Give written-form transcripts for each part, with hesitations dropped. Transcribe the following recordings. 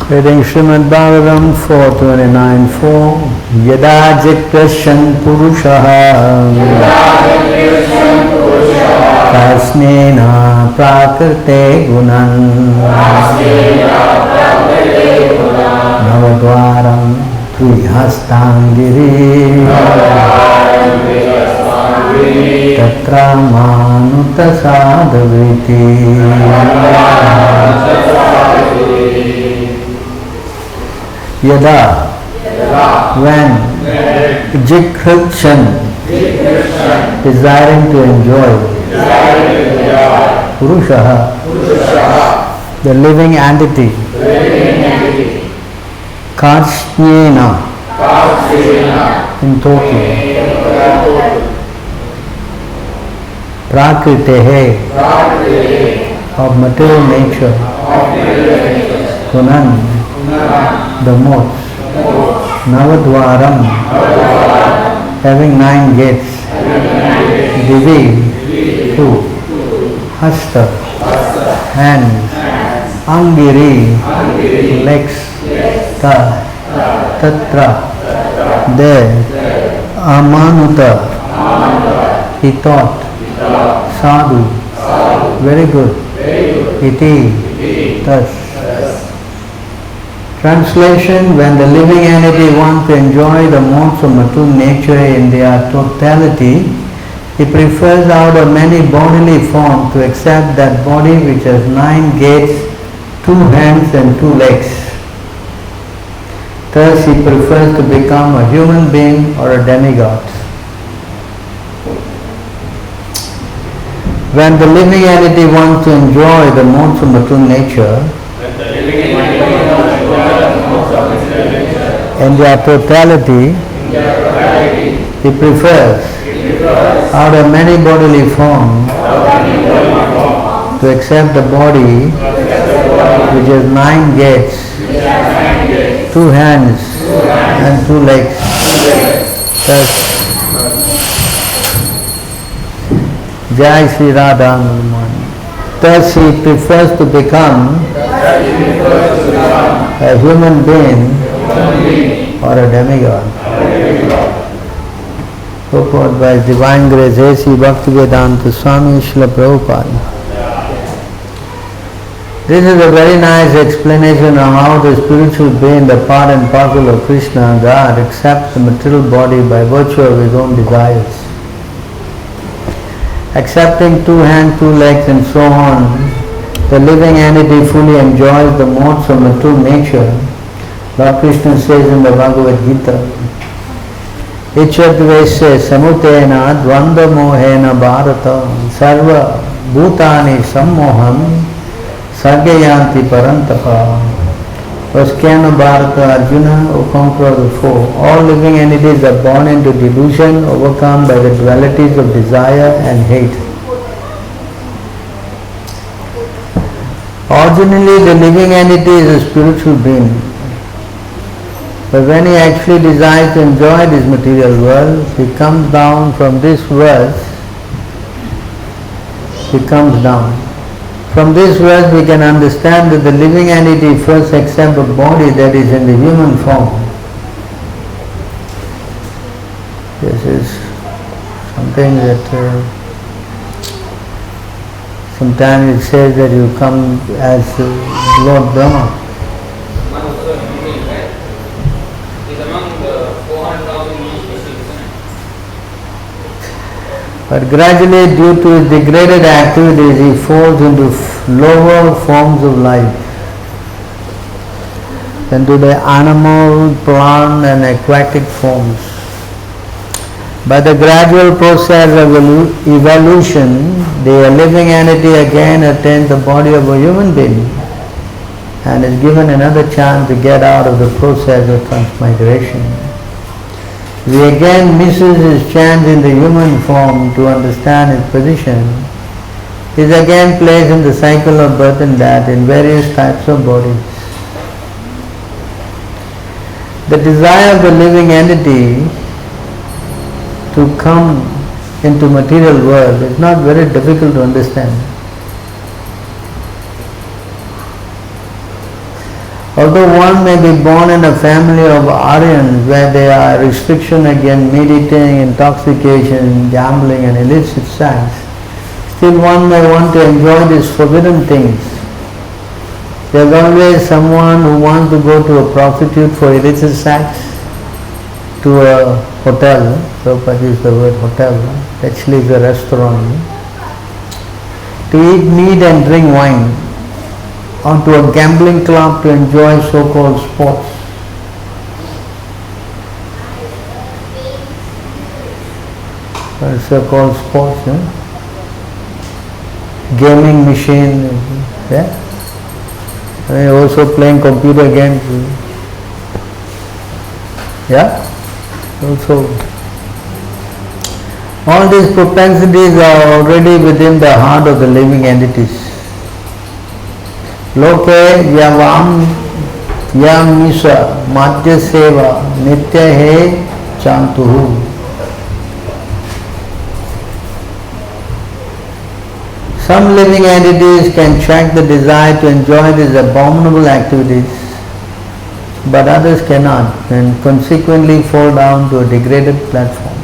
Reading Srimad Bhagavatam 429.4 Yada Jikrasyan Purushaha Tasnena Prakrite Gunan Navadvaram Trihastangiri Tatra Manuta Sadhaviti Yada, when Jikrasyan, desiring to enjoy, Purushaha, the living entity, Karshnyena, in total, Prakritehe, of material nature, Gunan, the modes, Navadvaram, having 9 gates, Divi, 2, Hasta, hands, Angiri, legs, Tatra, there, Amanuta, he thought, Sadhu, very good, Iti, thus. Translation: when the living entity wants to enjoy the modes of material nature in their totality, he prefers out of many bodily forms to accept that body which has 9 gates, 2 hands and 2 legs. Thus he prefers to become a human being or a demigod. When the living entity wants to enjoy the modes of material nature, in their totality, he prefers out of many bodily forms to accept the body which has 9 gates, 2 hands and 2 legs. Thus, Jai Sri Radha. Thus he prefers to become a human being or a demigod. Purport by Divine Grace A.C. Bhaktivedanta Swami Srila Prabhupada. This is a very nice explanation of how the spiritual being, the part and parcel of Krishna, God, accepts the material body by virtue of his own desires. Accepting 2 hands, 2 legs and so on, the living entity fully enjoys the modes of material nature. Lord Krishna says in the Bhagavad Gita, Ichadvesya samutena dvanda mohena bharata sarva bhutani sammoham sargayanti parantapa. Vaskena Bharata Arjuna, O conqueror of the foe, all living entities are born into delusion, overcome by the dualities of desire and hate. Originally the living entity is a spiritual being. But when he actually desires to enjoy this material world, he comes down from this verse, he comes down. From this verse we can understand that the living entity first accepts a body that is in the human form. This is something that sometimes it says that you come as Lord Brahma. But gradually, due to his degraded activities, he falls into lower forms of life, into the animal, plant and aquatic forms. By the gradual process of evolution, the living entity again attains the body of a human being and is given another chance to get out of the process of transmigration. He again misses his chance in the human form to understand his position. He is again placed in the cycle of birth and death in various types of bodies. The desire of the living entity to come into material world is not very difficult to understand. Although one may be born in a family of Aryans where there are restrictions against meditating, intoxication, gambling and illicit sex, still one may want to enjoy these forbidden things. There is always someone who wants to go to a prostitute for illicit sex, to a hotel, Prabhupada used the word hotel, actually it's a restaurant, to eat meat and drink wine, or to a gambling club to enjoy so-called sports. What is so-called sports? Gaming machine, yeah? And also playing computer games. Yeah? Also, all these propensities are already within the heart of the living entities. Loke yavam yamisa madhya seva nitya he chantuhu. Some living entities can check the desire to enjoy these abominable activities, but others cannot and consequently fall down to a degraded platform.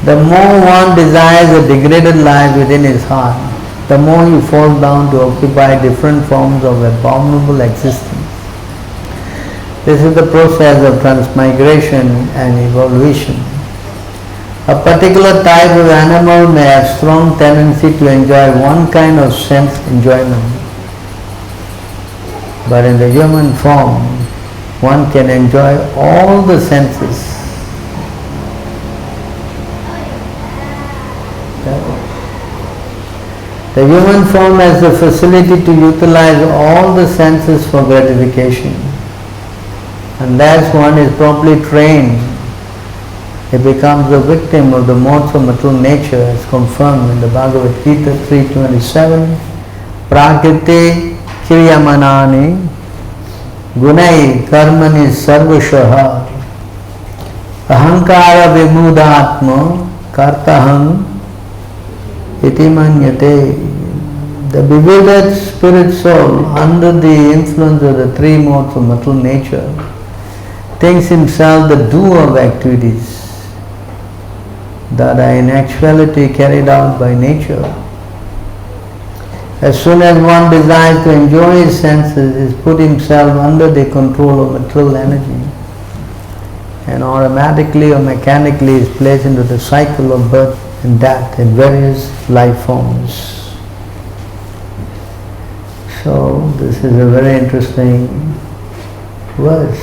The more one desires a degraded life within his heart, the more he falls down to occupy different forms of abominable existence. This is the process of transmigration and evolution. A particular type of animal may have strong tendency to enjoy one kind of sense enjoyment. But in the human form, one can enjoy all the senses. The human form has the facility to utilize all the senses for gratification. Unless one is properly trained, he becomes a victim of the modes of material nature as confirmed in the Bhagavad Gita 3:27. Prakriti Kiryamanani Gunai Karmani Sarvashaha Ahankara Vimudatma Kartaham Iti Manyate. The bewildered spirit soul, under the influence of the three modes of material nature, thinks himself the doer of activities that are in actuality carried out by nature. As soon as one desires to enjoy his senses, he put himself under the control of material energy and automatically or mechanically is placed into the cycle of birth and death in various life forms. So this is a very interesting verse.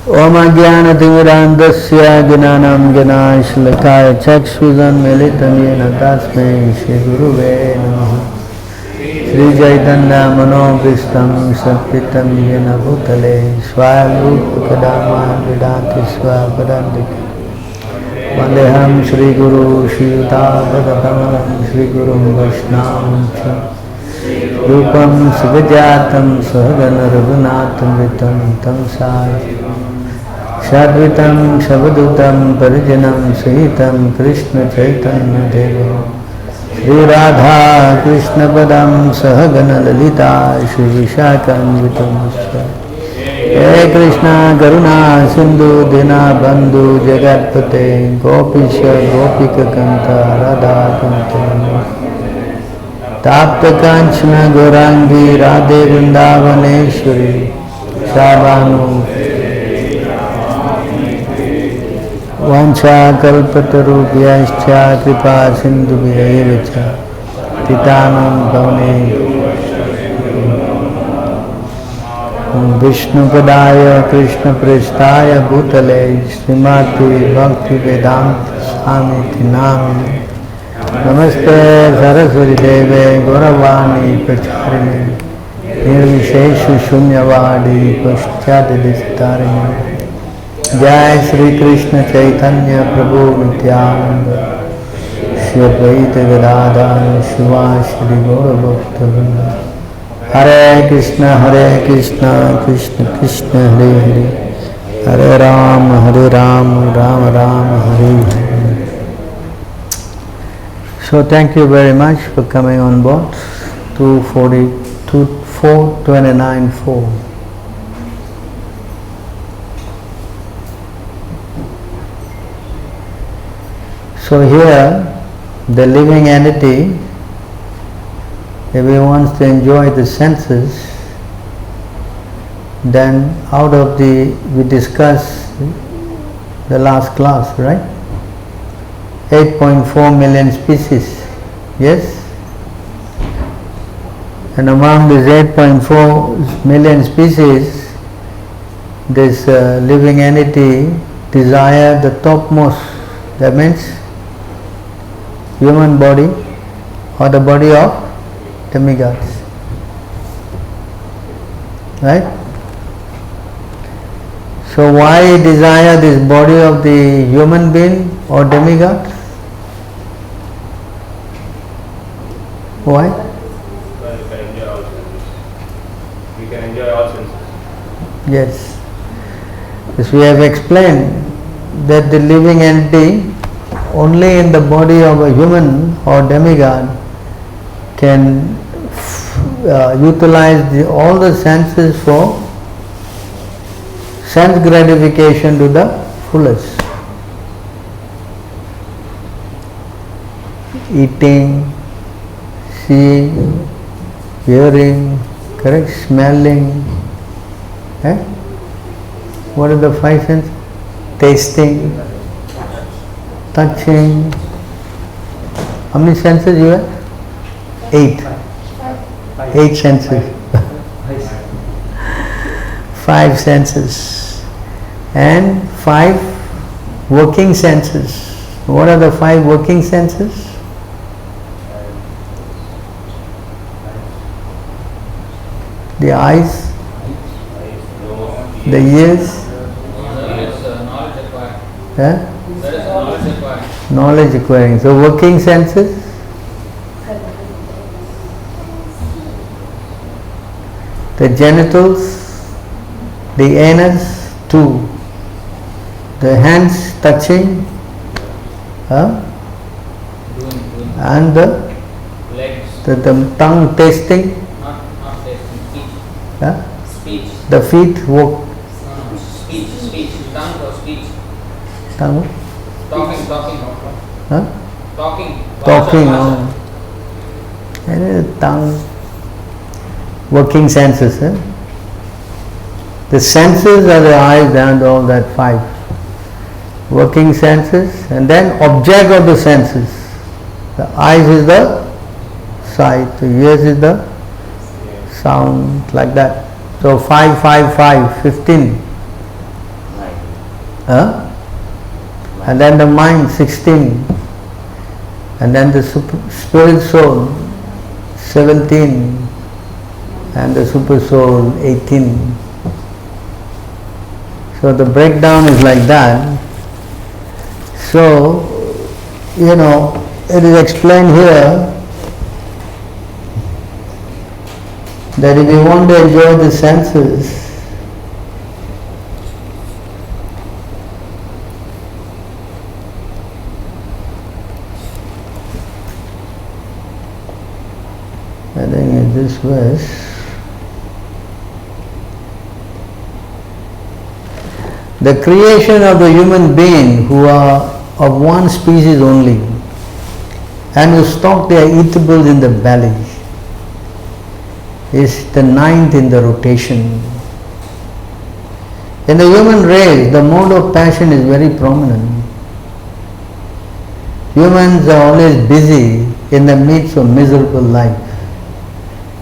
Om Ajnana-timirandhasya Gnanam Ganashilakaya Chakshuzam Militam Yena Tasmai Shri Guruve Namaha. Shri Chaitanya Manobhistam Satpitam Yena Bhutale Swarupa Kadama Vidati Swapadandika Vandeham Shri Guru Shri Yudhagadatam Shri Gurum Vaishnavam Cha Rupam Sugajatam Sahagana Raghunatham Vitam Tam Sāja Shadvitam Shabdutam Parijanam Sahitam Krishna Chaitanya Deva Shri Radha Krishna Padam Sahagana Lalita Shri Vishakam Vitamusva Hey Krishna Karuna Sindhu Dina Bandhu Jagatpate Gopisha Gopika Kanta Radha Kanta Tapta Kanchana Gaurangi Radhe Vrindavaneshwari Shabhanu Vancha Kalpatarubhyascha Kripa Sindhubhyaya Cha Titanam Bhavane Vishnu Padaya Krishna Prestaya Bhutale Srimati Bhakti Vedanta Swami Tinami Namaste Saraswati Deve Gauravani Pracharini Nirvisheshu Shunyavadi Paschatidisitarini Jai Shri Krishna Chaitanya Prabhu Nityananda Shri Advaita Gadadhara Shiva Shri Gaura Bhakta Vrinda Hare Krishna, Krishna Krishna, Hare Hare, Hare Ram, Ram Ram, Hare Hare. So thank you very much for coming on board. 429.4. So here, the living entity, if he wants to enjoy the senses, then out of we discussed the last class, right? 8.4 million species, yes? And among these 8.4 million species, this living entity desire the topmost, that means human body or the body of demigods, right? So why desire this body of the human being or demigod? Why? Well, we can enjoy all senses. We can enjoy all senses. Yes. As we have explained that the living entity only in the body of a human or demigod can utilize all the senses for sense gratification to the fullest. Eating, seeing, hearing, correct, smelling. What are the five senses? Tasting, touching. How many senses you have? 8. 8 senses. 5 senses. And 5 working senses. What are the 5 working senses? The eyes, the ears, knowledge acquiring. So working senses, the genitals, the anus, 2, the hands touching, and the tongue tasting, Speech. the feet walk. Speech. Tongue or speech. Tongue? Talking. Huh? Talking. Talking. Vasha. And tongue. Working senses. The senses are the eyes and all that 5. Working senses, and then object of the senses. The eyes is the sight, the ears is the sound, like that. So 5, 15. And then the mind 16. And then the spirit soul 17. And the super soul 18. So the breakdown is like that. So, it is explained here that if you want to enjoy the senses, I think in this verse, the creation of the human being who are of one species only and who stock their eatables in the belly is the 9th in the rotation. In the human race, the mode of passion is very prominent. Humans are always busy in the midst of miserable life,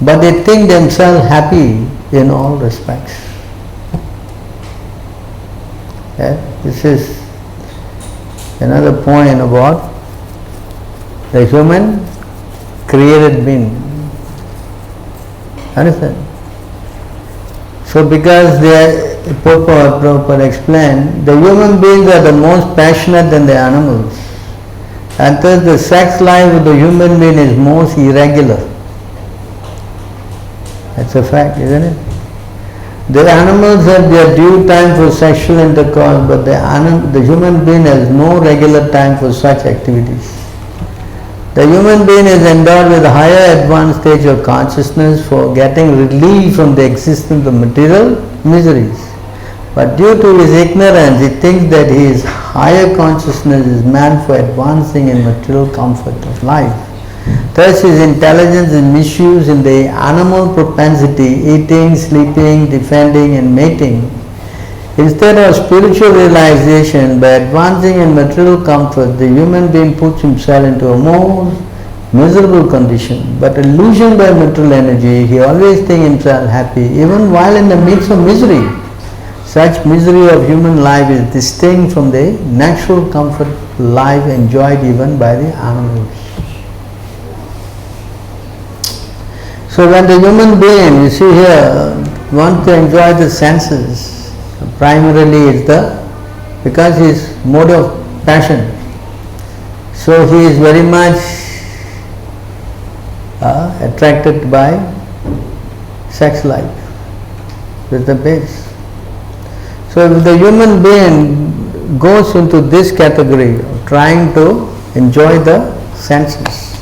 but they think themselves happy in all respects. This is another point about the human created being. Understand? So because Prabhupada explained, the human beings are the most passionate than the animals, and thus the sex life of the human being is most irregular. That's a fact, isn't it? The animals have their due time for sexual intercourse, but the human being has no regular time for such activities. The human being is endowed with a higher advanced stage of consciousness for getting relief from the existence of material miseries. But due to his ignorance, he thinks that his higher consciousness is meant for advancing in material comfort of life. Thus his intelligence is misused in the animal propensity, eating, sleeping, defending and mating. Instead of spiritual realization, by advancing in material comfort, the human being puts himself into a more miserable condition. But illusioned by material energy, he always thinks himself happy, even while in the midst of misery. Such misery of human life is distinct from the natural comfort life enjoyed even by the animals. So when the human being, you see here, wants to enjoy the senses, primarily it's because his mode of passion. So he is very much attracted by sex life. That's the base. So if the human being goes into this category of trying to enjoy the senses,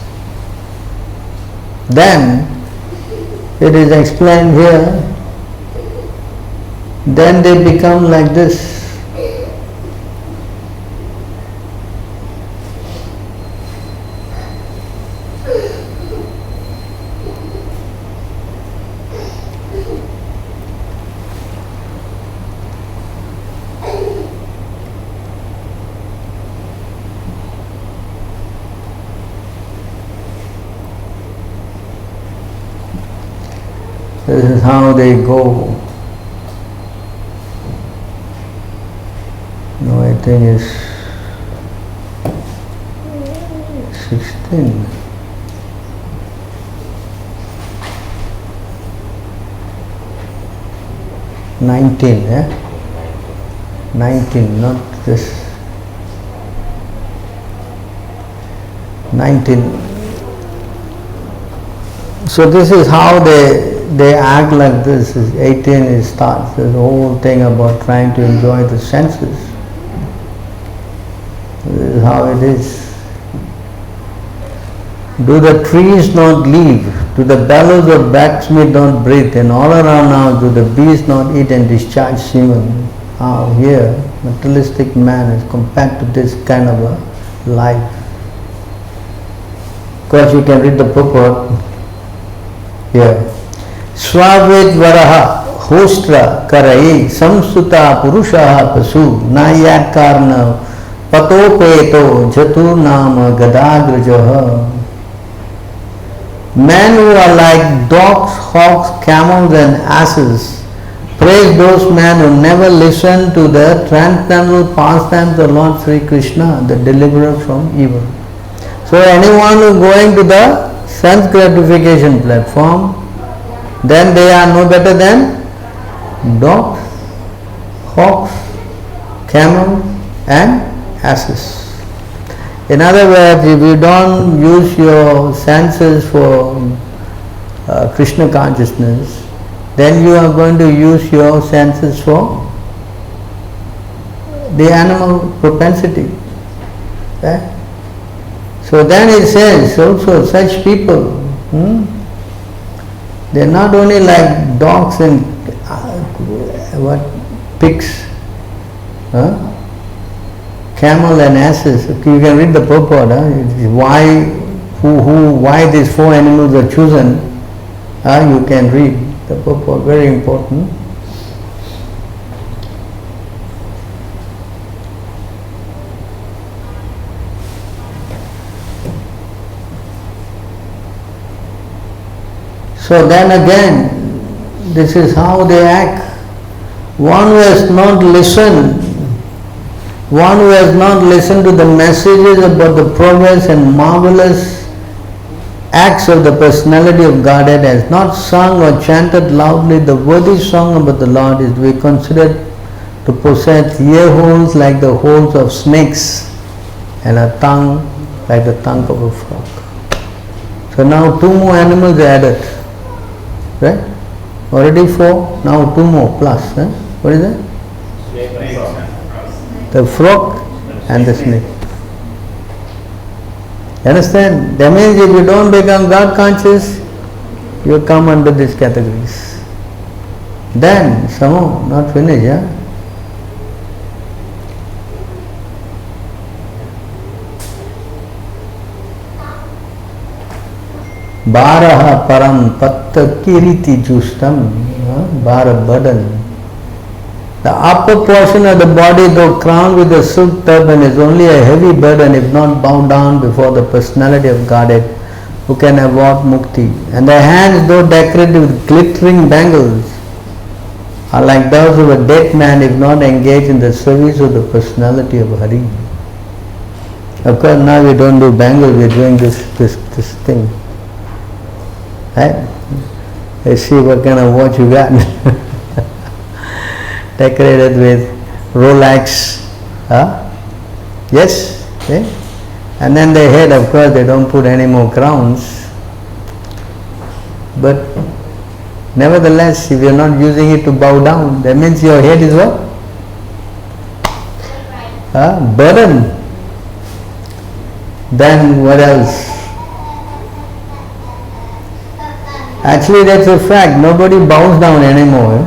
then it is explained here, then they become like this. This is how they go. No, I think it's 16. Yeah? 19, not this. 19. So this is how they act like this. 18 it starts, this whole thing about trying to enjoy the senses. This is how it is. Do the trees not leave? Do the bellows of blacksmith not breathe? And all around now, do the bees not eat and discharge semen? How here, materialistic man is compared to this kind of a life. Of course, you can read the purport here. Swavet varaha hostra karai samsuta purushaha pasu nayat karna patopeto jatu nama gadagrajaha. Men who are like dogs, hawks, camels and asses, praise those men who never listen to the transcendental pastimes of Lord Sri Krishna, the deliverer from evil. So anyone who going to the sense gratification platform, then they are no better than dogs, hawks, camels and asses. In other words, if you don't use your senses for Krishna consciousness, then you are going to use your senses for the animal propensity. Okay? So then it says also such people, they are not only like dogs and pigs, camel and asses. You can read the purport. Why these four animals are chosen. You can read the purport. Very important. So then again, this is how they act. One who has not listened to the messages about the progress and marvelous acts of the personality of Godhead, has not sung or chanted loudly the worthy song about the Lord, is to be considered to possess ear holes like the holes of snakes and a tongue like the tongue of a frog. So now two more animals are added. Right? Already 4, now 2 more plus. Huh? What is that? Snake and frog. The frog and the snake. Understand? That means if you don't become God conscious, you come under these categories. Then, some more, not finished, yeah? Baraha param patta kiriti justam, bara burden. The upper portion of the body, though crowned with a silk turban, is only a heavy burden if not bowed down before the personality of Godhead, who can award mukti. And the hands, though decorated with glittering bangles, are like those of a dead man if not engaged in the service of the personality of Hari. Of course, now we don't do bangles, we are doing this thing. Right? Let's see what kind of watch you got. Decorated with Rolex. Yes? Okay? And then the head, of course, they don't put any more crowns. But nevertheless, if you are not using it to bow down, that means your head is what? Burden. Then what else? Actually, that's a fact. Nobody bows down anymore.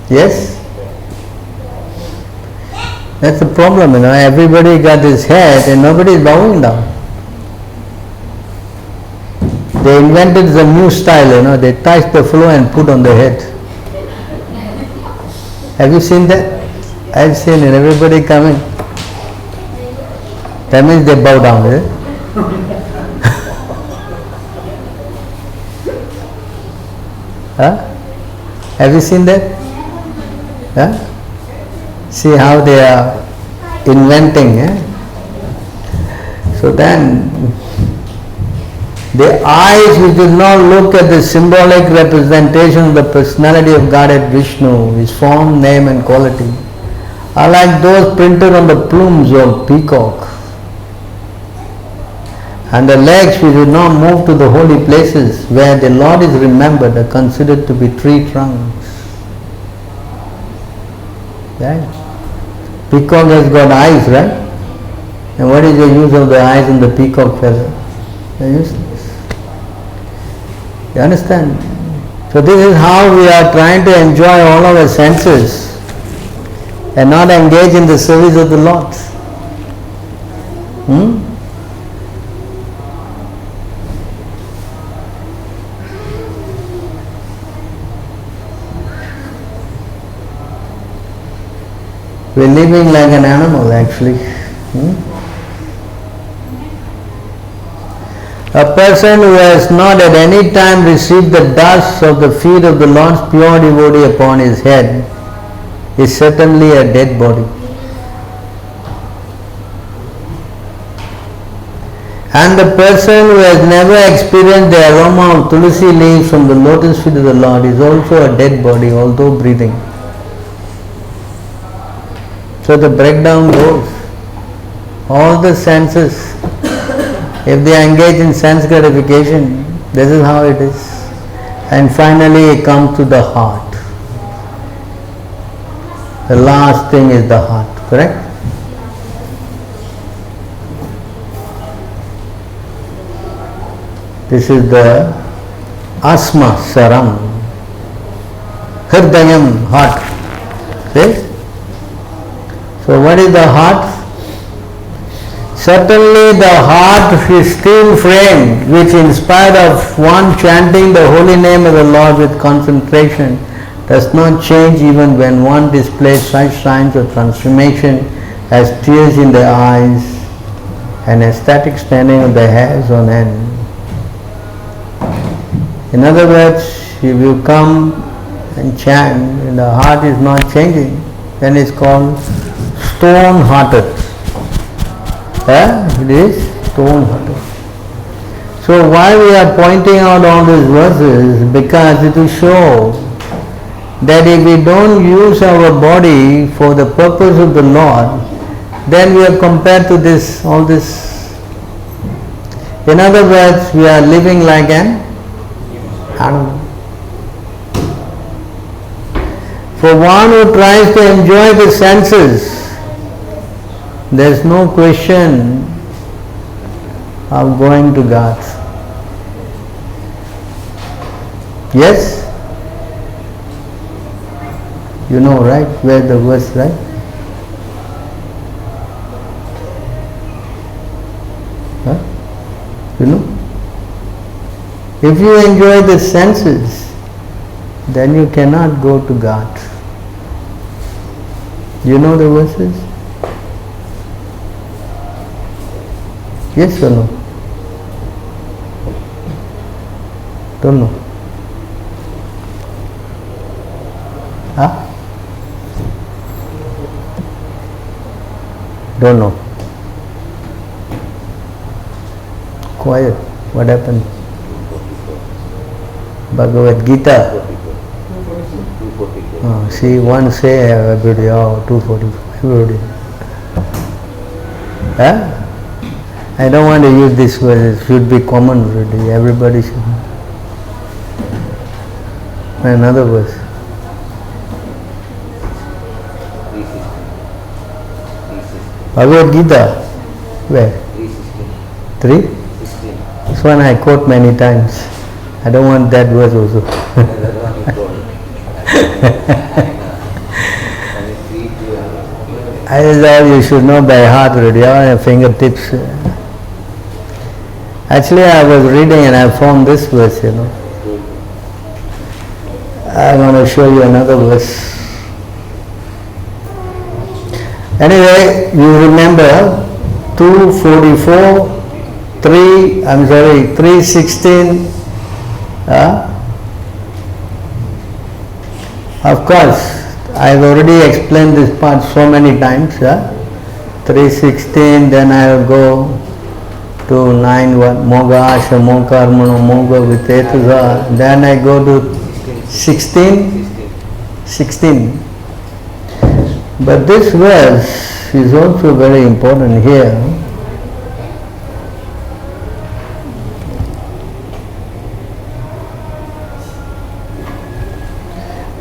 Yes? That's the problem, everybody got this head and nobody is bowing down. They invented the new style, they touch the floor and put on the head. Have you seen that? I've seen it, everybody coming. That means they bow down, is it? Have you seen that? See how they are inventing. So then, the eyes which do not look at the symbolic representation of the personality of Godhead Vishnu, his form, name and quality, are like those printed on the plumes of peacock. And the legs which do not move to the holy places where the Lord is remembered are considered to be tree trunks. Right? Peacock has got eyes, right? And what is the use of the eyes in the peacock feather? They're useless. You understand? So this is how we are trying to enjoy all our senses and not engage in the service of the Lord. We're living like an animal, actually. A person who has not at any time received the dust of the feet of the Lord's pure devotee upon his head is certainly a dead body. And the person who has never experienced the aroma of tulsi leaves from the lotus feet of the Lord is also a dead body, although breathing. So the breakdown goes. All the senses, if they engage in sense gratification, this is how it is. And finally it comes to the heart. The last thing is the heart, correct? This is the asma saram. Hirdayam, heart. See? So what is the heart? Certainly the heart is steel frame, which in spite of one chanting the holy name of the Lord with concentration, does not change even when one displays such signs of transformation as tears in the eyes and ecstatic standing of the hairs on end. In other words, if you come and chant and the heart is not changing, then it's called stone-hearted. It is stone-hearted. So why we are pointing out all these verses? Because it will show that if we don't use our body for the purpose of the Lord, then we are compared to this, all this. In other words, we are living like an animal. For one who tries to enjoy the senses, there is no question of going to God. Yes? You know, right? Where the verse, right? Huh? You know? If you enjoy the senses, then you cannot go to God. You know the verses? Yes or no? Don't know. Huh? Don't know. Quiet. What happened? Bhagavad Gita. Oh, see, one say everybody, 245, everybody. Huh? I don't want to use this word, it should be common already, everybody should know. Another verse. Bhagavad Gita, where? 3? This one I quote many times. I don't want that verse also. I thought you should know by heart already, on your fingertips. Actually, I was reading and I found this verse, I'm going to show you another verse. Anyway, you remember 244, 316. Of course, I've already explained this part so many times. 316, then I'll go to 9, Moga, Shamo, Karmano, Moga, Vitetuza. Then I go to 16. But this verse is also very important here.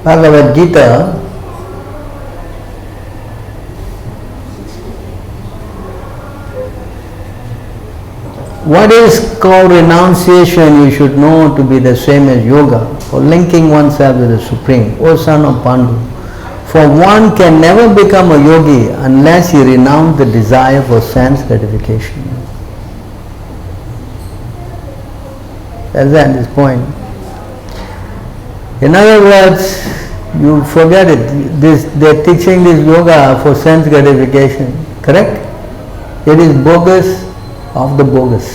Bhagavad Gita, what is called renunciation you should know to be the same as yoga, or linking oneself with the Supreme. O son of Pandu, for one can never become a yogi unless he renounce the desire for sense gratification. That's this point. In other words, you forget it. They're teaching this yoga for sense gratification. Correct? It is bogus of the bogus.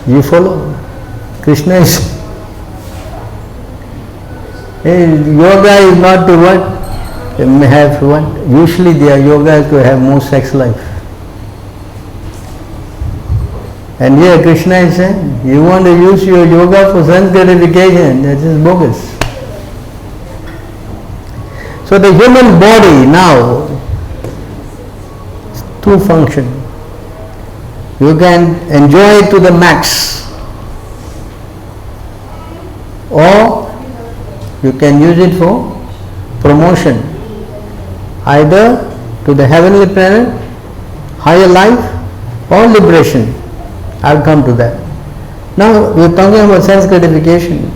You follow? Krishna is yoga is not to what? Have what? Usually their yoga is to have more sex life. And here Krishna is saying, you want to use your yoga for sense gratification, that is bogus. So the human body now, two functions. You can enjoy it to the max, or you can use it for promotion, either to the heavenly planet, higher life, or liberation. I'll come to that. Now we're talking about sense gratification.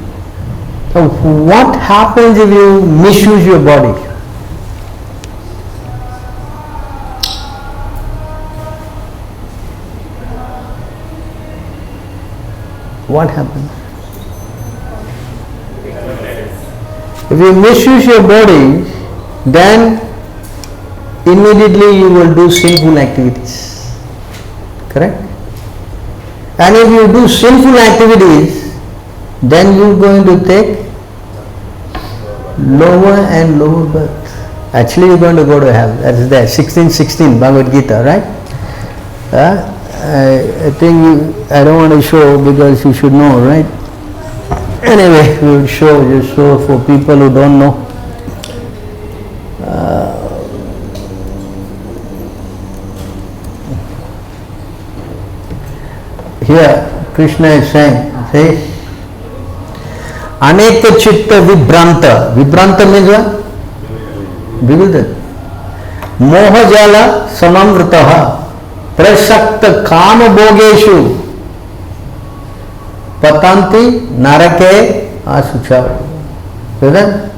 So what happens if you misuse your body? What happens? If you misuse your body, then immediately you will do sinful activities. Correct? And if you do sinful activities, then you're going to take lower and lower birth. Actually, you're going to go to hell. That is there. 16:16 Bhagavad Gita, right? I think I don't want to show because you should know, right? Anyway, we will show, just show for people who don't know. Here Krishna is saying, see, Aneka chitta vibranta. Vibranta means what? Bewildered. Mohajala samamritaha. Prasakta kama bhogeshu. Patanti narake asucha. So then,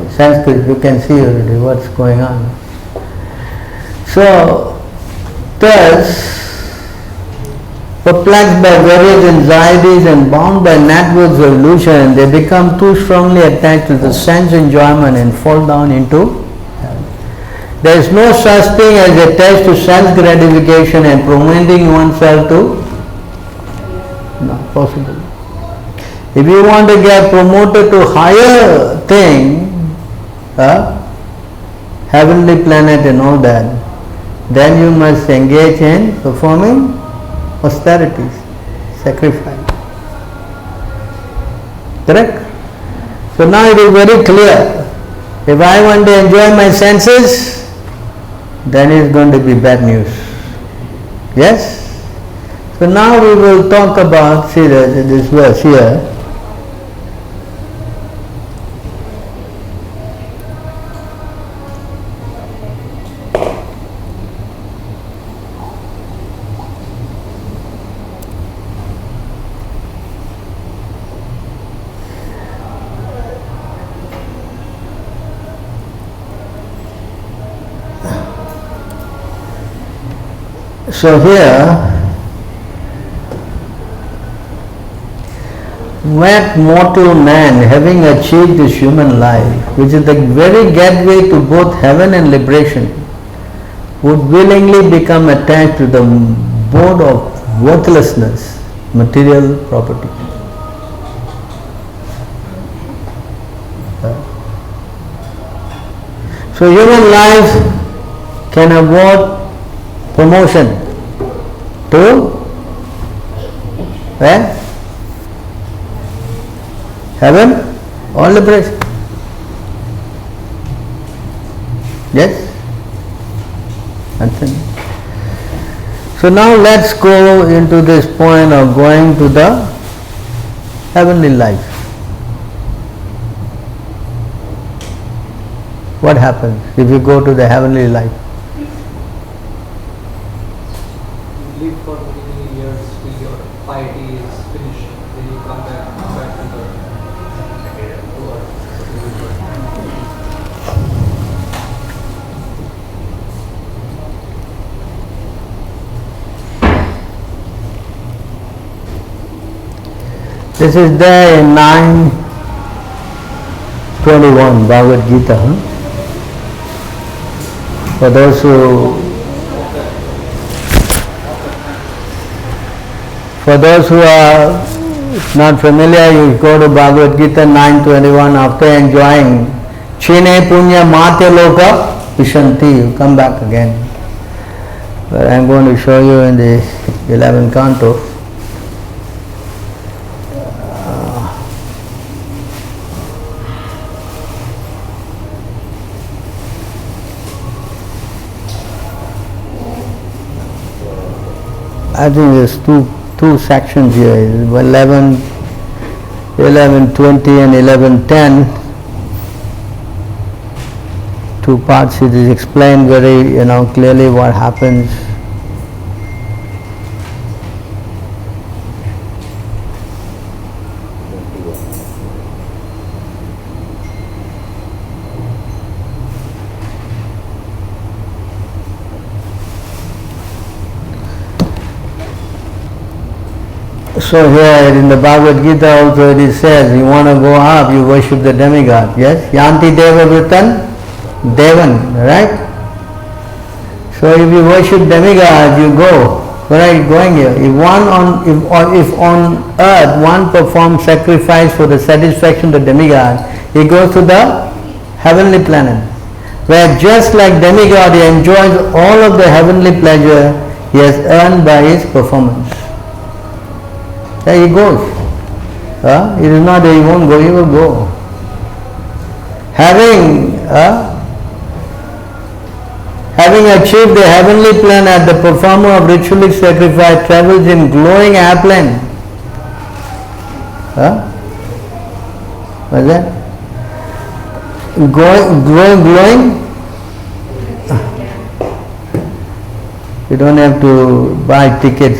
Sanskrit, you can see already what's going on. So, thus, perplexed by various anxieties and bound by networks of illusion, they become too strongly attached to the sense enjoyment and fall down into hell. There is no such thing as attached to sense gratification and promoting oneself to not possible. If you want to get promoted to higher thing, heavenly planet and all that, then you must engage in performing austerities, sacrifice. Correct? So now it is very clear. If I want to enjoy my senses, then it is going to be bad news. Yes? So now we will talk about, see this verse here. So here, what mortal man, having achieved this human life, which is the very gateway to both heaven and liberation, would willingly become attached to the board of worthlessness, material property. So human life can award promotion to where? Heaven or liberation? Yes? Understand? So now let's go into this point of going to the heavenly life. What happens if you go to the heavenly life? You live for many years till your piety is finished. Then you come back to the world. This is there in 9:21 Bhagavad Gita. For those who are not familiar, you go to Bhagavad Gita 9:21. After enjoying Chine Punya Mate Loka Vishanti, you come back again. But I am going to show you in the 11th canto. I think there's two sections here, 11:20 and 11:10. Two parts. It is explained very clearly what happens. So here in the Bhagavad Gita also it says, you want to go up, you worship the demigod. Yes? Yanti Deva Vritan Devan, right? So if you worship demigod, you go. Where are you going here? If on earth one performs sacrifice for the satisfaction of the demigod, he goes to the heavenly planet, where just like demigod he enjoys all of the heavenly pleasure he has earned by his performance. There he goes. It is not that he won't go, he will go. Having achieved the heavenly planet, the performer of ritualistic sacrifice travels in glowing airplane What's that? Glowing? You don't have to buy tickets,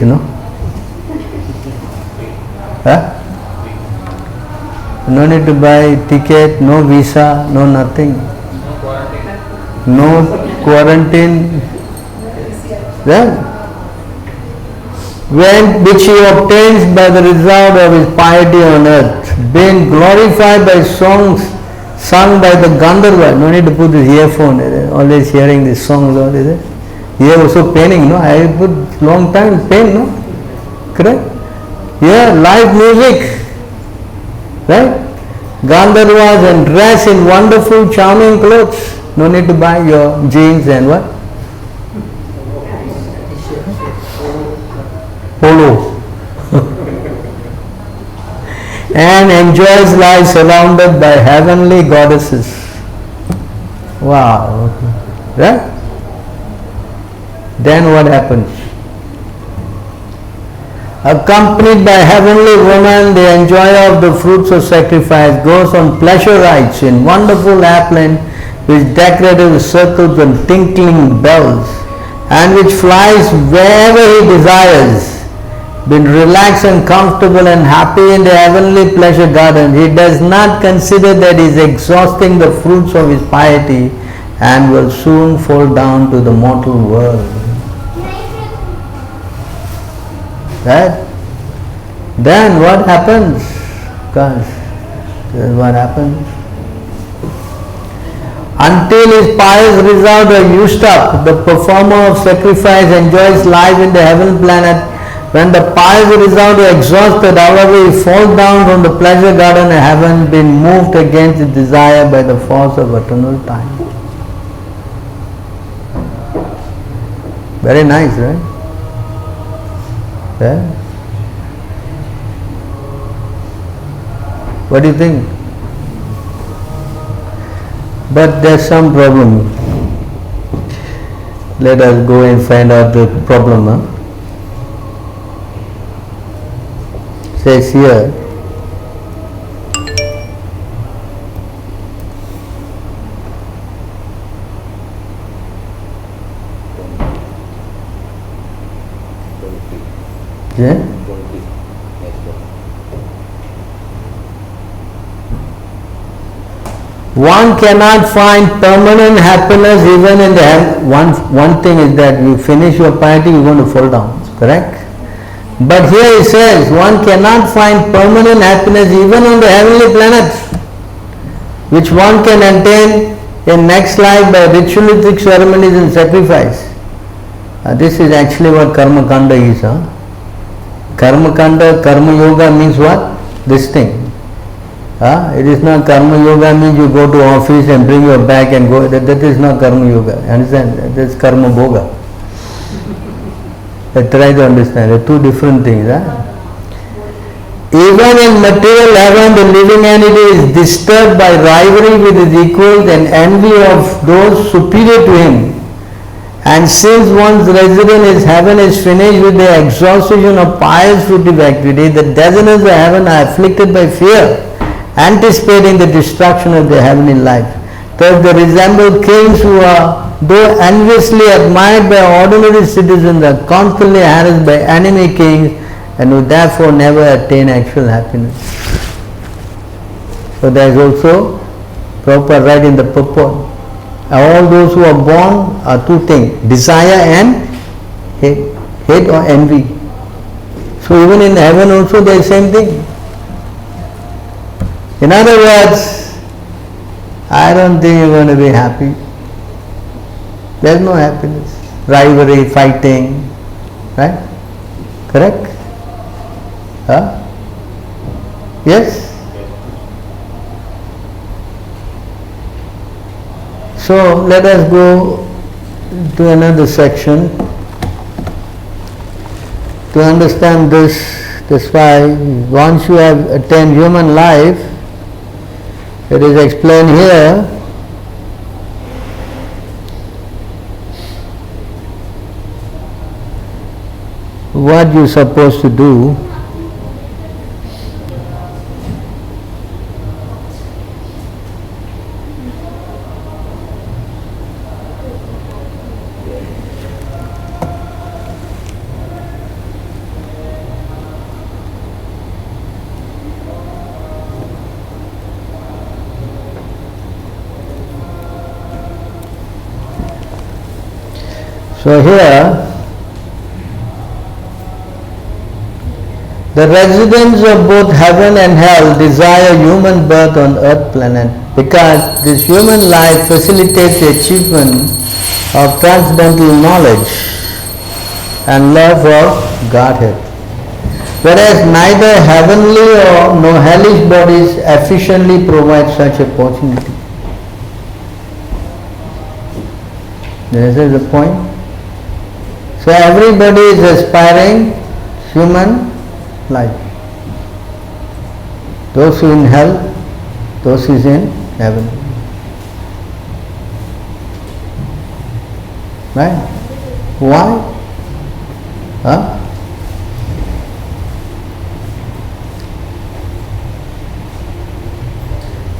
Huh? No need to buy ticket, no visa, no nothing. No quarantine. No quarantine. Yeah? Which he obtains by the result of his piety on earth, being glorified by songs sung by the Gandharva. No need to put this earphone, always hearing these songs. Here also paining, no? I put long time pain, no? Correct? Here live music, right? Gandharvas and dress in wonderful, charming clothes. No need to buy your jeans and what? Polo. And enjoys life surrounded by heavenly goddesses. Wow. Right? Then what happens? Accompanied by heavenly woman, the enjoyer of the fruits of sacrifice goes on pleasure rides in wonderful airplane with decorated circles and tinkling bells, and which flies wherever he desires. Being relaxed and comfortable and happy in the heavenly pleasure garden, he does not consider that he is exhausting the fruits of his piety and will soon fall down to the mortal world. Right? Then what happens? Gosh, this is what happens. Until his pious result are used up, the performer of sacrifice enjoys life in the heaven planet. When the pious result are exhausted, however, he falls down from the pleasure garden of heaven, being moved against his desire by the force of eternal time. Very nice, right? Yeah? What do you think? But there's some problem. Let us go and find out the problem. Huh? Says here, yeah? One cannot find permanent happiness even in the heaven. One thing is that you finish your piety, you're going to fall down, correct? But here he says, one cannot find permanent happiness even on the heavenly planets, which one can attain in next life by ritualistic ceremonies and sacrifice. This is actually what Karma Kanda is. Karma Kanda, Karma Yoga means what? This thing. It is not Karma Yoga means you go to office and bring your bag and go. That is not Karma Yoga. Understand? That is Karma Bhoga. I try to understand. They are two different things. Even in material heaven, the living entity is disturbed by rivalry with his equals and envy of those superior to him. And since one's residence in heaven is finished with the exhaustion of pious fruitive activity, the denizens of heaven are afflicted by fear, anticipating the destruction of their heavenly life. Thus they resemble kings who are, though enviously admired by ordinary citizens, are constantly harassed by enemy kings and who therefore never attain actual happiness. So there is also Prabhupada write in the purport, all those who are born are two things, desire and hate or envy. So even in heaven also there is same thing. In other words, I don't think you're going to be happy. There is no happiness. Rivalry, fighting, right? Correct? Yes? So let us go to another section to understand this. That's why once you have attained human life, it is explained here, what you're supposed to do. So here, the residents of both heaven and hell desire human birth on earth planet because this human life facilitates the achievement of transcendental knowledge and love of Godhead. Whereas neither heavenly nor hellish bodies efficiently provide such opportunity. This is the point. So everybody is aspiring human life. Those who in hell, those who is in heaven. Right? Why? Huh?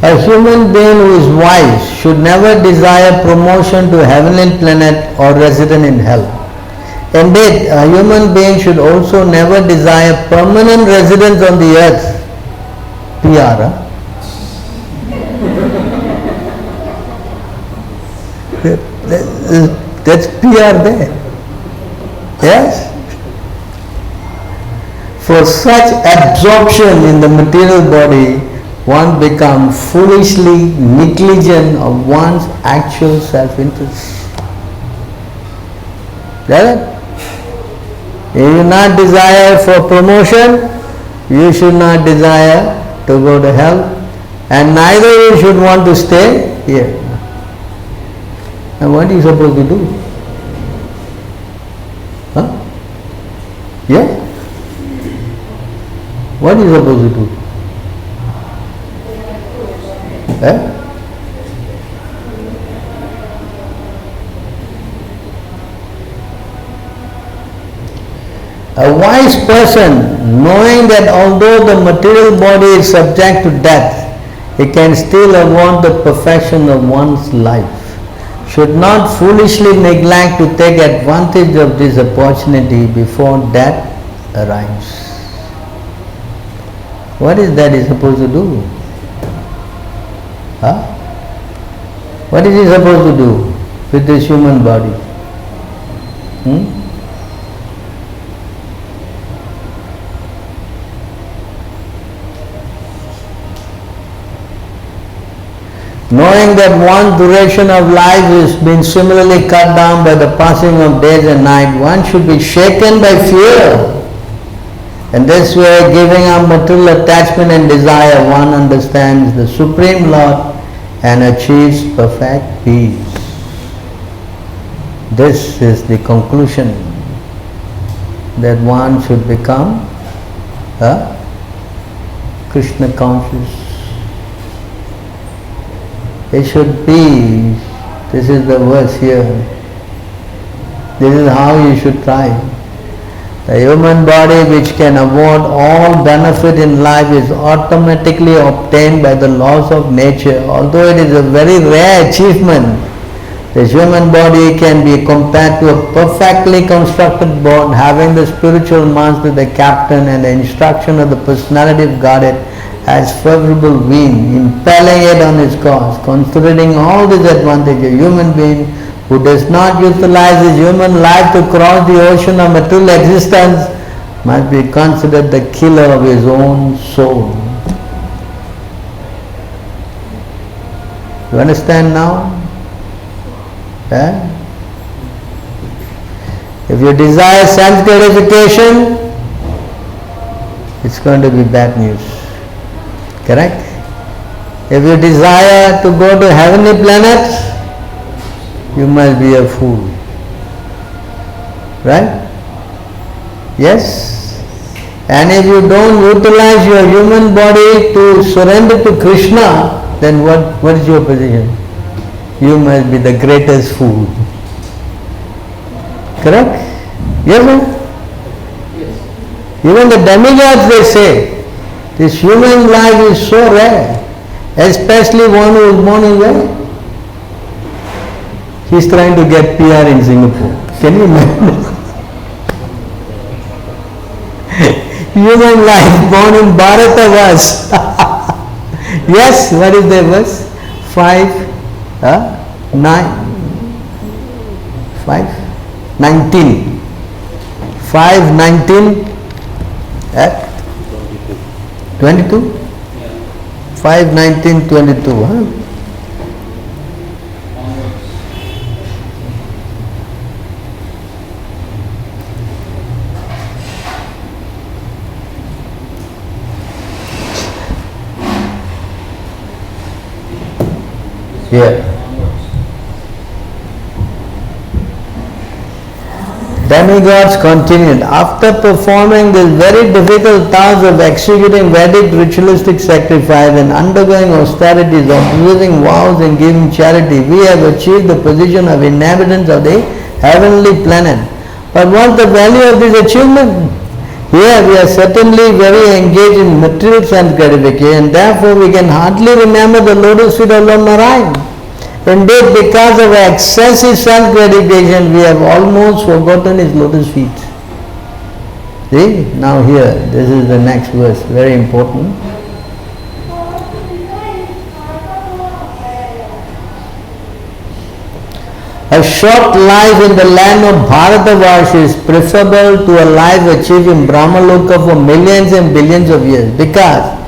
A human being who is wise should never desire promotion to heavenly planet or resident in hell. Indeed, a human being should also never desire permanent residence on the earth. PR. That's PR there. Yes? For such absorption in the material body, one becomes foolishly negligent of one's actual self-interest. Get it? If you not desire for promotion, you should not desire to go to hell, and neither you should want to stay here. And what are you supposed to do? Huh? Yeah? What are you supposed to do? Eh? A wise person, knowing that although the material body is subject to death, it can still want the perfection of one's life, should not foolishly neglect to take advantage of this opportunity before death arrives. What is that he supposed to do? Huh? What is he supposed to do with this human body? Knowing that one duration of life is being similarly cut down by the passing of days and night, one should be shaken by fear. And this way, giving up material attachment and desire, one understands the Supreme Lord and achieves perfect peace. This is the conclusion, that one should become Krishna conscious. It should be, this is the verse here, this is how you should try. The human body which can award all benefit in life is automatically obtained by the laws of nature. Although it is a very rare achievement, the human body can be compared to a perfectly constructed boat having the spiritual master, the captain, and the instruction of the personality of Godhead as favorable wind, impelling it on its course. Considering all these advantages, a human being who does not utilize his human life to cross the ocean of material existence must be considered the killer of his own soul. You understand now? If you desire sense gratification, it's going to be bad news. Correct? If you desire to go to heavenly planets, you must be a fool. Right? Yes? And if you don't utilize your human body to surrender to Krishna, then what is your position? You must be the greatest fool. Correct? Yes, sir? Yes. Even the demigods, they say, this human life is so rare, especially one who is born in where? He's trying to get PR in Singapore. Can you imagine? Human life born in Bharatavas. Yes, what is the verse? 5, 9, 5. 19. 5:19 at 22? 5:19:22, huh? Onwards. Yeah. Onwards. Demigods continued, after performing this very difficult task of executing Vedic ritualistic sacrifice and undergoing austerities, observing vows and giving charity, we have achieved the position of inhabitants of the heavenly planet. But what's the value of this achievement? Here we are certainly very engaged in material sense gratification, therefore we can hardly remember the lotus feet of Lord Narayan. Indeed, because of excessive self-gratification, we have almost forgotten his lotus feet. See, now here, this is the next verse, very important. A short life in the land of Bharatavarsha is preferable to a life achieved in Brahmaloka for millions and billions of years, because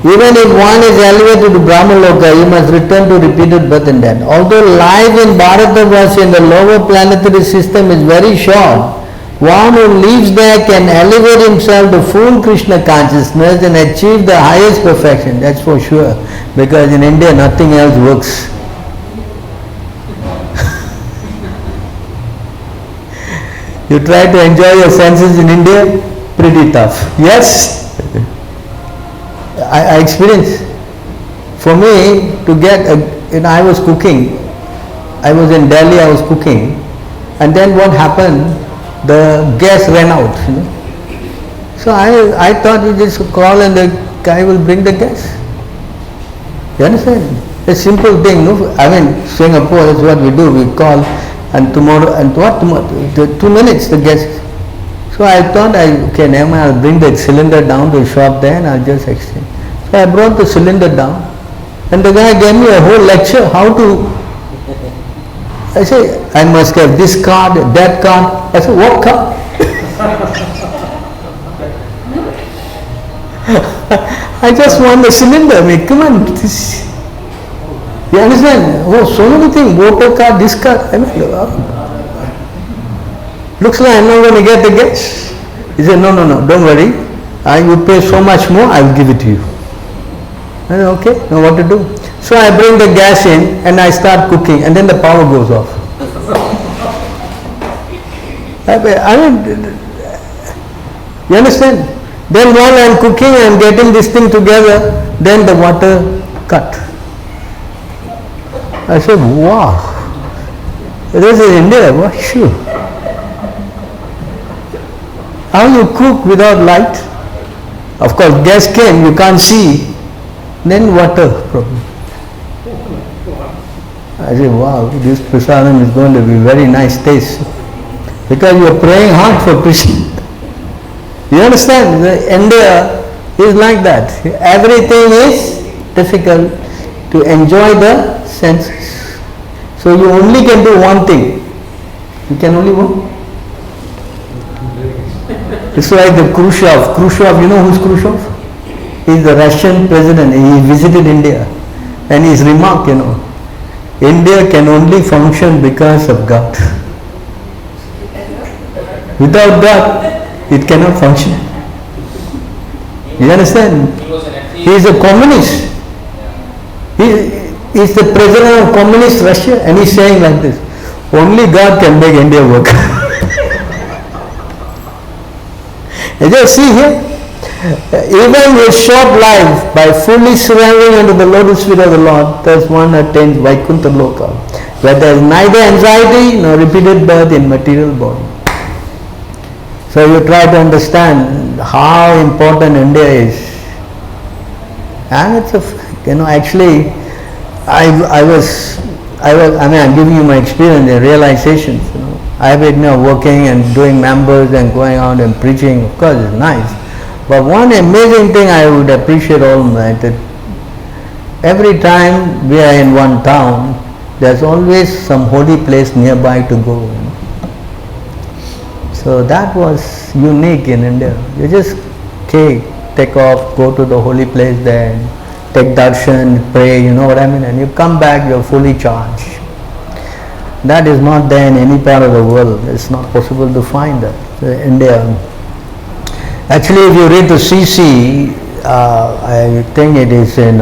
even if one is elevated to Brahmaloka, he must return to repeated birth and death. Although life in Bharatavarsha in the lower planetary system is very short, one who lives there can elevate himself to full Krishna consciousness and achieve the highest perfection, that's for sure. Because in India nothing else works. You try to enjoy your senses in India, pretty tough. Yes? I experienced. For me to get, I was cooking. I was in Delhi, I was cooking. And then what happened? The gas ran out. So I thought you just call and the guy will bring the gas. You understand? A simple thing. No? I mean, Singapore, that's what we do. We call and tomorrow, and what tomorrow? 2 minutes the gas. So I thought, okay, never mind, I'll bring the cylinder down to the shop there and I'll just exchange. So I brought the cylinder down and the guy gave me a whole lecture how to. I say, I must have this card, that card. I said, what card? I just want the cylinder. I mean, come on. You understand? Oh, so many things. Voter card, this card. I mean, looks like I'm not going to get the gas. He said, no, don't worry. You pay so much more, I will give it to you. I said, okay, now what to do? So I bring the gas in and I start cooking and then the power goes off. I mean, you understand? Then while I'm cooking, I'm getting this thing together, then the water cut. I said, wow, this is India, what sure. How you cook without light? Of course, gas came, you can't see. Then water problem. I said, wow, this prasadam is going to be very nice taste. Because you are praying hard for Krishna. You understand? India is like that. Everything is difficult to enjoy the senses. So you only can do one thing. You can only one. It's like the Khrushchev. Khrushchev, you know who's Khrushchev? He's the Russian president. He visited India. And his remark, India can only function because of God. Without God, it cannot function. You understand? He is a communist. He is the president of communist Russia and he is saying like this, only God can make India work. You just see here, even with short life, by fully surrendering unto the lotus feet of the Lord, thus one attains Vaikuntha Loka, where there is neither anxiety nor repeated birth in material body. So you try to understand how important India is. And it's a fact, actually, I'm giving you my experience, the realizations, I've been working and doing members and going out and preaching, of course it's nice. But one amazing thing I would appreciate all night, that every time we are in one town, there's always some holy place nearby to go. So that was unique in India. You just take off, go to the holy place there, take darshan, pray, you know what I mean, and you come back, you're fully charged. That is not there in any part of the world. It's not possible to find that in India. Actually, if you read the CC, I think it is in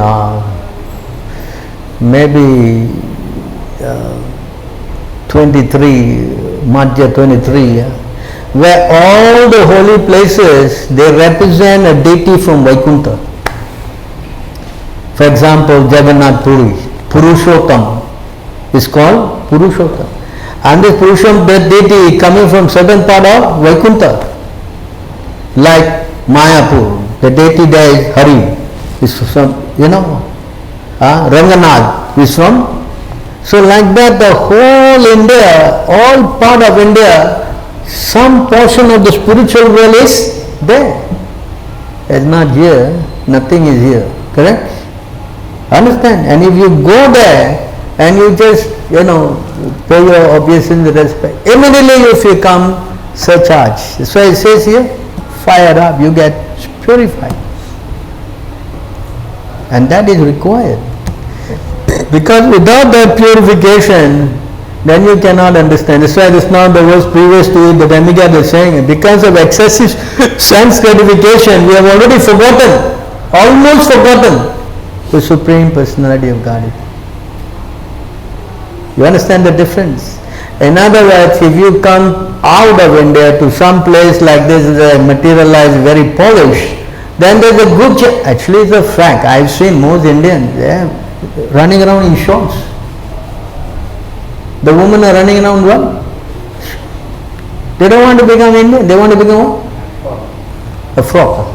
maybe 23, Madhya 23, where all the holy places, they represent a deity from Vaikuntha. For example, Jagannath Puri, Purushottam is called Purushottam. And this Purushottam deity coming from certain part of Vaikuntha. Like Mayapur, the deity there is Hari, is from, Ranganath is from. So like that the whole India, all part of India, some portion of the spiritual world is there. It's not here, nothing is here, correct? Understand? And if you go there and you just, pay your obeisance, respect, immediately you become surcharged. That's why it says here, fire up, you get purified. And that is required. Because without that purification, then you cannot understand. That's why this now the verse previous to it, the demigod is saying, because of excessive sense gratification, we have already forgotten, almost forgotten, the Supreme Personality of Godhead. You understand the difference? In other words, if you come out of India to some place like this, materialized, very polished, then there's a good chance. Actually, it's a fact. I've seen most Indians, running around in shorts. The women are running around what? They don't want to become Indian. They want to become what? A frock.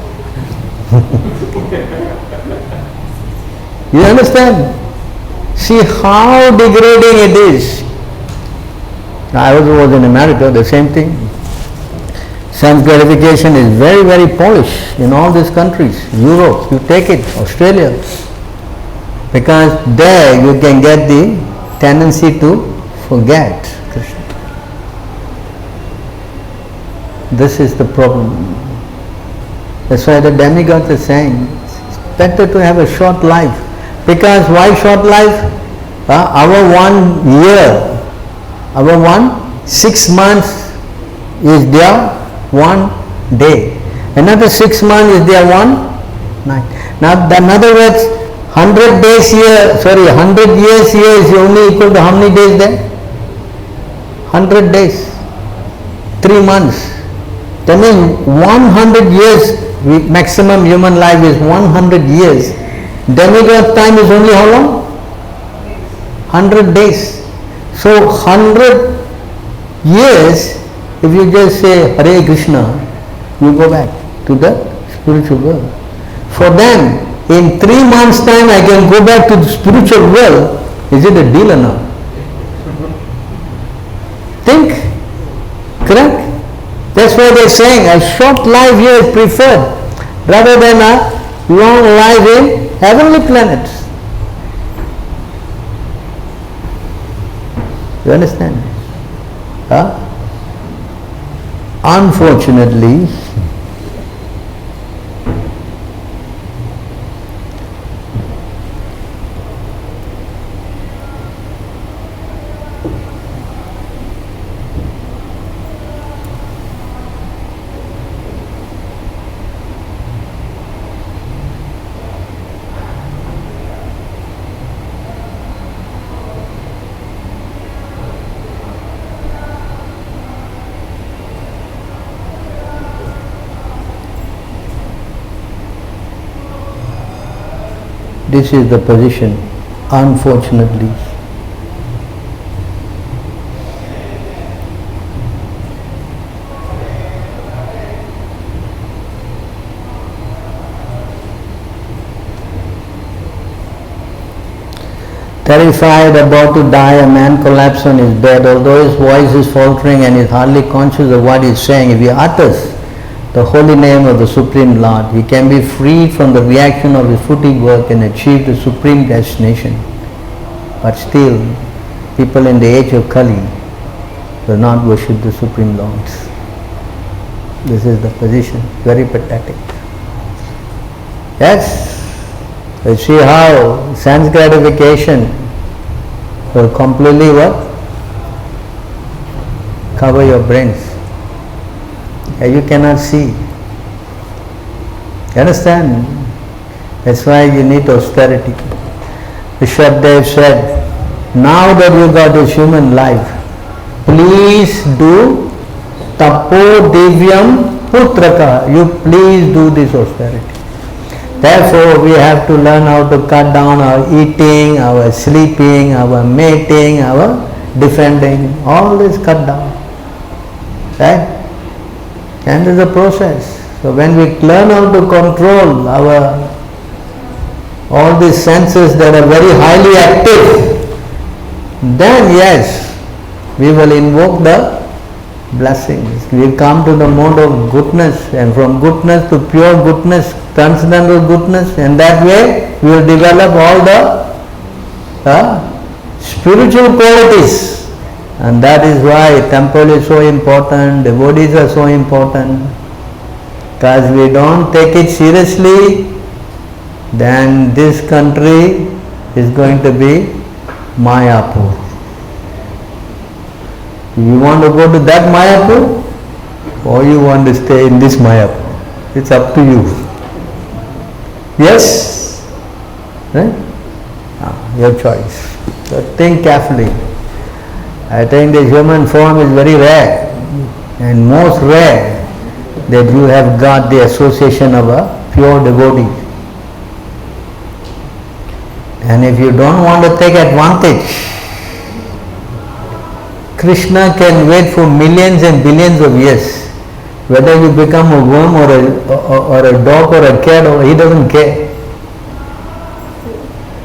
You understand? See how degrading it is. I was in America, the same thing. Sense gratification is very, very polished in all these countries. Europe, you take it, Australia. Because there you can get the tendency to forget Krishna. This is the problem. That's why the demigods are saying it's better to have a short life. Because why short life? Our 1 year, our 6 months is their 1 day. Another 6 months is their 1 night. Now, in other words, 100 days here, 100 years here is only equal to how many days there? 100 days, 3 months. That means 100 years, maximum human life is 100 years. Demigod time is only how long? 100 days. So 100 years, if you just say Hare Krishna, you go back to the spiritual world. For them, in 3 months' time I can go back to the spiritual world. Is it a deal or not? Think. Correct? That's why they're saying a short life here is preferred rather than a long life in heavenly planets. You understand? Unfortunately, this is the position, unfortunately. Terrified, about to die, a man collapsed on his bed. Although his voice is faltering and he is hardly conscious of what he is saying, if he utters the holy name of the Supreme Lord, he can be freed from the reaction of his footing work and achieve the supreme destination. But still, people in the age of Kali will not worship the Supreme Lord. This is the position, very pathetic. Yes, you see how sense gratification will completely what? Cover your brains. And you cannot see. You understand? That's why you need austerity. Vishwadev said, now that you got this human life, please do tapo divyam putraka. You please do this austerity. Therefore, we have to learn how to cut down our eating, our sleeping, our mating, our defending. All this cut down. Right? And it's a process. So when we learn how to control all these senses that are very highly active, then yes, we will invoke the blessings. We come to the mode of goodness, and from goodness to pure goodness, transcendental goodness, and that way we will develop all the spiritual qualities. And that is why temple is so important, devotees are so important. Because we don't take it seriously, then this country is going to be Mayapur. You want to go to that Mayapur, or you want to stay in this Mayapur? It's up to you. Yes? Right? Your choice. So think carefully. I think the human form is very rare, and most rare that you have got the association of a pure devotee. And if you don't want to take advantage, Krishna can wait for millions and billions of years. Whether you become a worm or a dog or a cat, or he doesn't care.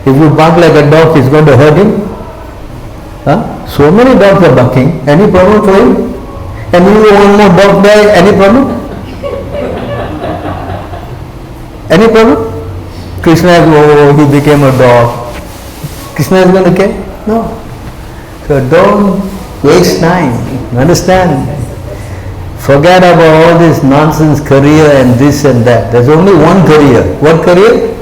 If you bark like a dog, it's going to hurt him. So many dogs are barking. Any problem for him? And you want more dog there? Any problem? Any problem? Krishna is, he became a dog. Krishna is going to care? No. So don't waste time. Understand? Forget about all this nonsense career and this and that. There's only one career. What career?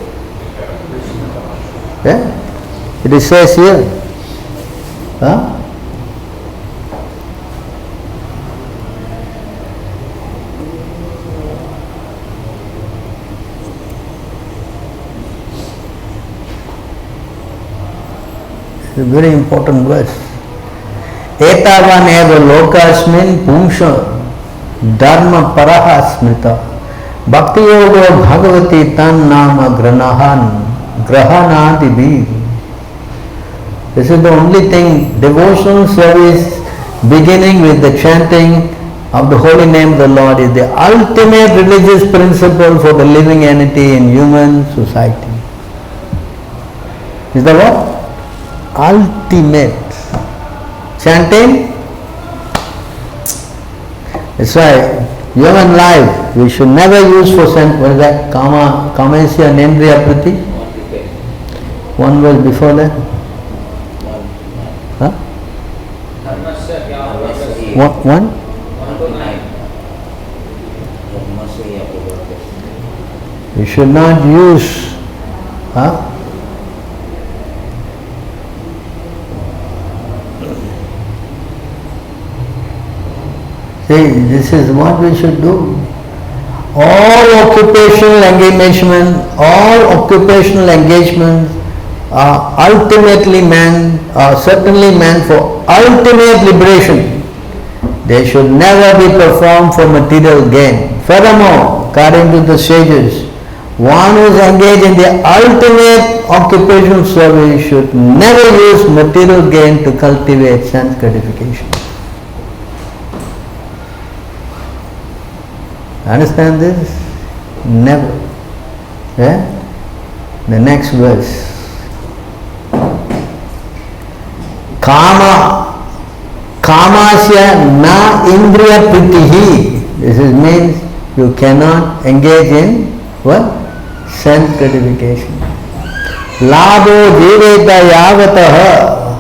Yeah? It says here. It's a very important verse. Etavan eva lokasmin pumsha dharma paraha smrita bhakti yoga bhagavati tan nama grahanati bhi. This is the only thing, devotional service beginning with the chanting of the holy name of the Lord is the ultimate religious principle for the living entity in human society. Is that what? Ultimate. Chanting. That's why human life we should never use for what is that? Kamasya Nendriya Priti. One verse before that. Huh? One? 1 to 9. You should not use See, this is what we should do. All occupational engagements are ultimately certainly meant for ultimate liberation. They should never be performed for material gain. Furthermore, according to the sages, one who is engaged in the ultimate occupational service should never use material gain to cultivate sense gratification. Understand this? Never. Yeah? The next verse. Kamasya na indriya pritihi. This means you cannot engage in what? Sense gratification. Labho jiveta yavatah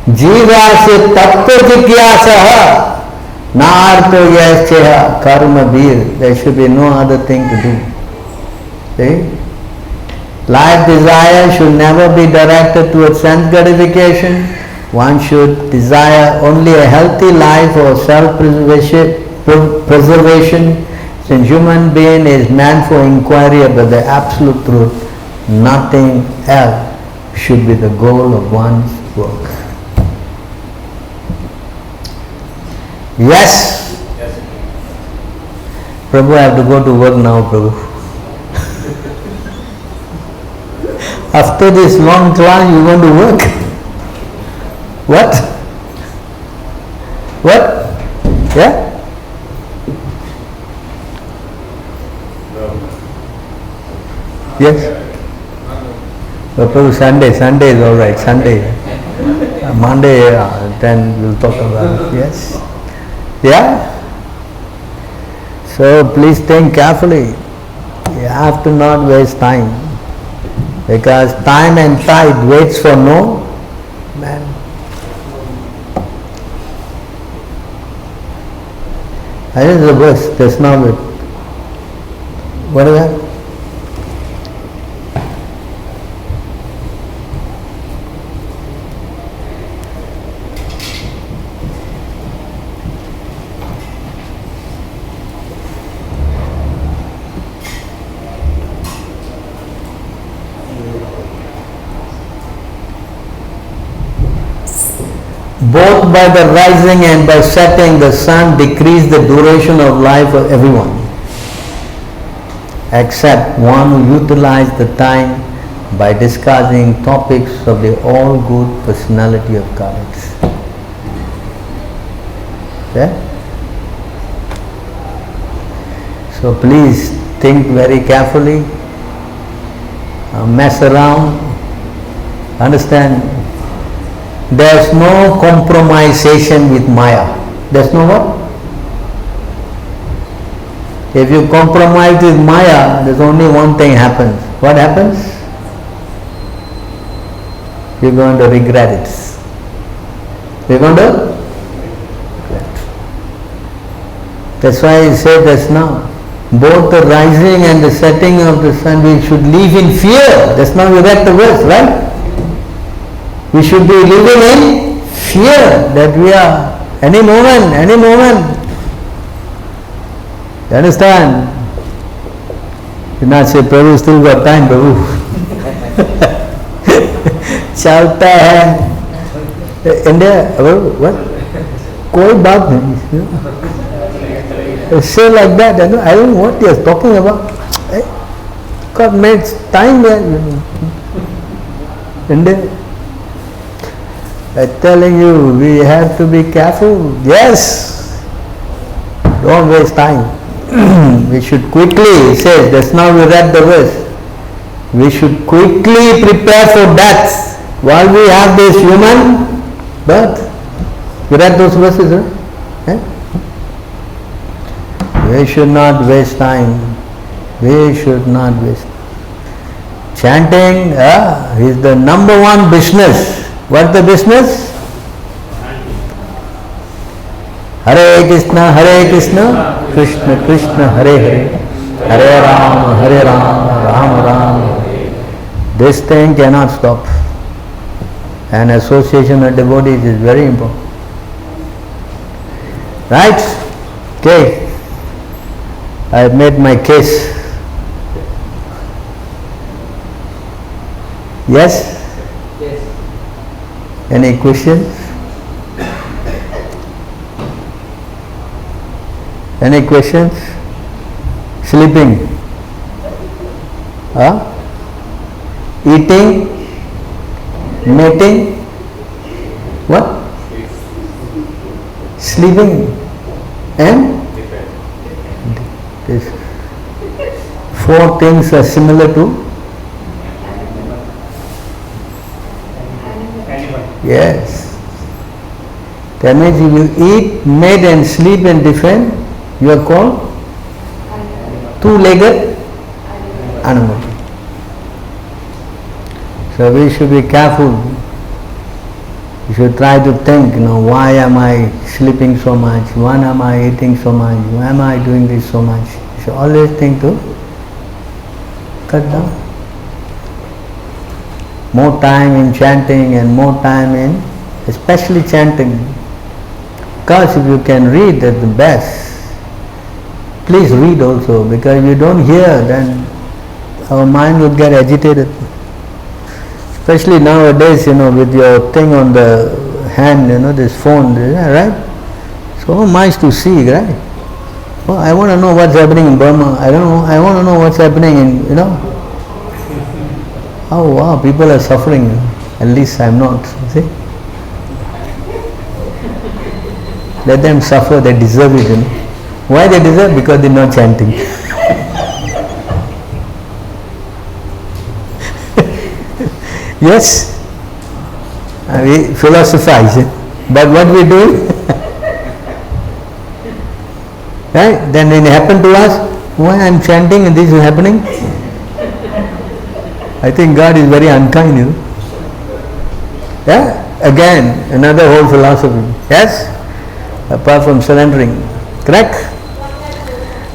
jivasya tattva jigyasah Narto yasya karma bir. There should be no other thing to do. See? Life desire should never be directed towards sense gratification. One should desire only a healthy life or self-preservation. Since human being is meant for inquiry about the absolute truth, nothing else should be the goal of one's work. Yes? Yes. Prabhu, I have to go to work now, Prabhu. After this long class, you want to work? What? What? Yeah? No. Yes? But Prabhu, Sunday is alright, Sunday. Monday, then we'll talk about it. Yes? Yeah? So please think carefully. You have to not waste time. Because time and tide waits for no man. I think the verse, that's not it. What is that? Both by the rising and by setting the sun decrease the duration of life of everyone, except one who utilizes the time by discussing topics of the all-good personality of gods. Yeah? So please think very carefully, mess around, understand. There's no compromisation with Maya. There's no what? If you compromise with Maya, there's only one thing happens. What happens? You're going to regret it. You're going to regret. That's why he said just now, both the rising and the setting of the sun, we should live in fear. Just now we read the verse, right? We should be living in fear that we are any moment. You understand? You not say, Prabhu, still got time, Prabhu. चलता है India, what? कोई बात नहीं. Say like that, I don't know what he is talking about. God made time there. India. I'm telling you, we have to be careful. Yes. Don't waste time. We should quickly, it says, just now we read the verse. We should quickly prepare for death while we have this human birth. You read those verses, right? We should not waste time. We should not waste. Chanting is the number one business. What's the business? Hare Krishna, Krishna Krishna, Hare Hare, Hare Rama, Rama Rama. This thing cannot stop. And association of devotees is very important. Right? Okay. I have made my case. Yes? Yes. Any questions? Any questions? Sleeping? Eating? Mating? What? Sleeping? And? This. 4 things are similar to? Yes. That means if you eat, mate and sleep and defend, you are called two-legged animal. So we should be careful. You should try to think, why am I sleeping so much? Why am I eating so much? Why am I doing this so much? You should always think to cut down. More time in chanting and more time in, especially chanting. Because if you can read, that's the best. Please read also, because if you don't hear, then our mind will get agitated. Especially nowadays, with your thing on the hand, this phone, right? So much to see, right? Oh, I want to know what's happening in Burma. I don't know. I want to know what's happening in, Oh wow, people are suffering. At least I'm not. See? Let them suffer. They deserve it. Why they deserve? Because they're not chanting. Yes, we philosophize, but what we do, right? Then it happened to us. Why I'm chanting and this is happening? I think God is very unkind, Yeah. Again, another whole philosophy. Yes, apart from surrendering. Correct.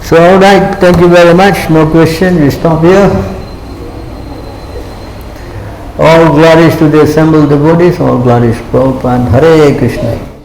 So, all right. Thank you very much. No question. We stop here. All glories to the assembled devotees, all glories to Prabhupada. Hare Krishna.